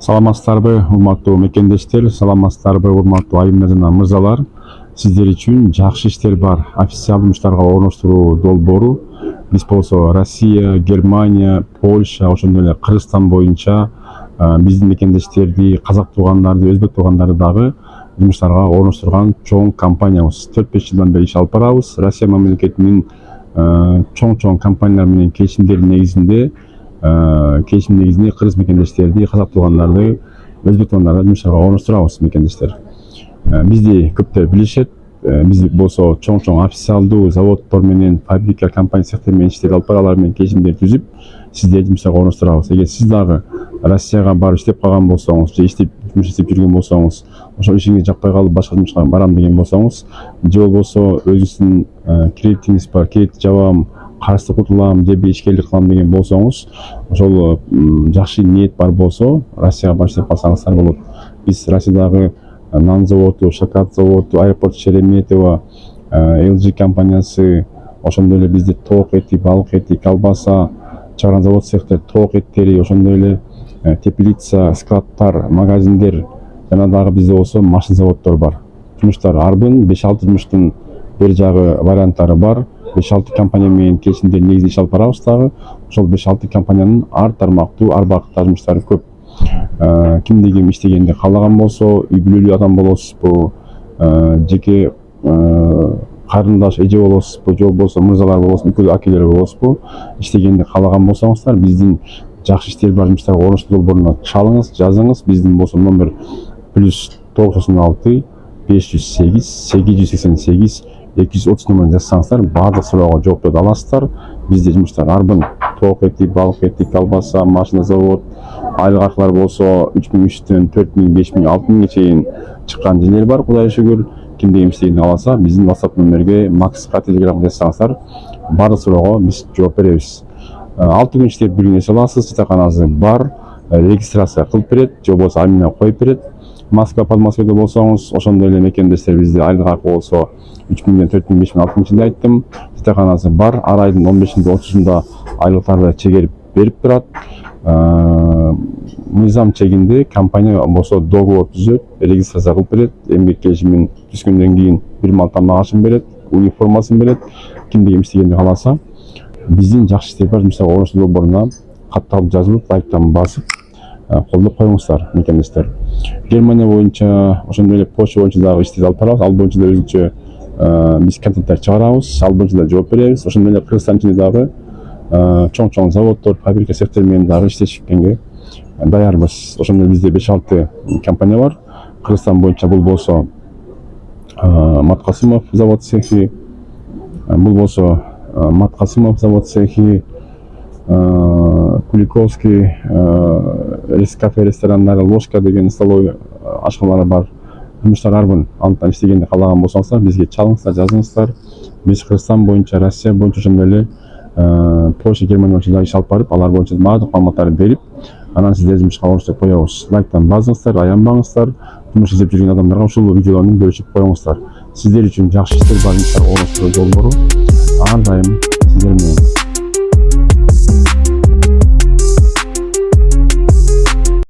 Саламатсыздарбы, урматтуу мекендештер, саламатсыздарбы, урматтуу айымдар жана мырзалар. Сиздер үчүн жакшы иштер бар. Официалдуу муштарга орноштуруу долбоору биз болсо Россия, Германия, Польша, ошондой эле Кыргызстан боюнча биздин мекендештерди, казак туугандарды, өзбек туугандарды дагы жумуштарга орноштурган чоң компаниябыз. 4-5 жылдан бери иш алып барабыз. Россия мамлекетинин чоң компаниялар менен келишимдер негизинде кыргыз мекендештерди, казак туугандарды, өзбек туугандарды жумуштарга орноштурабыз мекендештер. Бизди көптөр билишет. Биз болсо чоң официалдуу заводдор менен, фабрика, компания цехтер менен иштеп алып бара, алар менен келишимдер түзүп, сиздерди жумуштарга орноштурабыз. Эгер сиз дагы Россияга барып иштеп калган болсоңуз, же жумуш иштеп жүргөн болсоңуз, ошол ишиңизди жакпай калып башка жумушка барам деген болсоңуз, же болбосо өзүңүздүн кредитиңиз бар, кредитти жабам, карызды кутулам, же бир ишкерлик кылам деген болсоңуз, ошол жакшы ниет бар болсо, Россияга барып иштеп калсаңыздар болот. Биз Россиядагы нан заводу, шоколад заводу, аэропорт Шереметьево, LG компаниясы, ошондой эле бизде тоок эти, балык эти, колбаса чыгарган завод цехтер, тоок эттери, ошондой эле теплица, складтар, магазиндер, жана дагы бизде болсо машина заводдор бар. Жумуштар арбын 5-6 жумуштун бир жагы варианттары бар. 5-6 компания менен келишимдер негизинде иш алып барабыз дагы. Ошол 5-6 компаниянын ар тармактуу, ар багытта жумуштары көп. Кимде ким иштегенди каалаган болсо, үй бүлөлүү адам болосузбу, жеке карындаш эже болосузбу, же болбосо мырзалар болосузбу, үлкөн акелер болосузбу, иштегенди каалаган болсоңуздар, биздин жакшы иштер бар жумуштарга орноштуруу долбооруна чалыңыз, жазыңыз. Биздин болсо номер +996 508 888 230 номерин жазсаңыздар, баардык суроого жооп бере аласыздар. Бизде жумуштар арбын, тоок эти, балык эти, колбаса, машина завод, айлык акылар болсо 3300төн 4000, 5000, 6000 чейин чыккан жерлер бар, Кудайга шүгүр. Кимде ким иштегенди кааласа, биздин WhatsApp номерге Макска телеграм жазсаңыздар, баардык суроого биз жооп беребиз. 6 күн иштеп 1 күн эсе аласыз. Жатаканаңыз бар, регистрация кылып берет, же болбосо ай менен коюп берет. Москва, под Москвада болсоңуз, ошондой эле мекендештер бизде айлык акы болсо 3000, 4000, 5000, 6000 чейин айттым. Жатаканасы бар, ар айдын 15-inde, 30-unda айлыктарды чегерип берип турат. Мыйзам чегинде компания болсо договор түзөт, регистрация кылып берет, эмгек келишимин түзгөндөн кийин бир малта магашын берет, униформасын берет. Кимде ким иштегенди кааласа, биздин жакшы иштер бар жумуштарга орноштуруу долбооруна катталып жазылып, лайктан басып колдоп коюңуздар мекендештер. Германия боюнча, ошондой эле Польша боюнча дагы иштер алып барабыз. Ал боюнча да өзүнчө биз контенттер чыгарабыз, ал боюнча да жооп беребиз. Ошондой эле Кыргызстан ичинде дагы чоң заводдор, фабрика цехтер менен дагы иштешкенге даярбыз. Ошондой эле бизде 5-6 компания бар. Кыргызстан боюнча бул болсо Маткасымов завод цехи, бул болсо Маткасымов завод цехи, Куликовский кафе, ресторандар, Ложка деген столовый ашканалар бар. Жумуштар арбын, антан иштегенди каалаган болсоңуздар, бизге чалыңыздар, жазыңыздар. Биз Кыргызстан боюнча, Россия боюнча, ошондой эле Польша, Германия боюнча иш алып барып, алар боюнча баардык маалыматтарды берип, анан сиздерди жумушка орноштуруп коебуз. Лайктан басыңыздар, аянбаңыздар. Жумуш издеп жүргөн адамдарга ушул видеолорду бөлүшүп коюңуздар. Сиздер үчүн жакшы иштер бар жумуштарга орноштуруу долбоору ар дайым сиздер менен.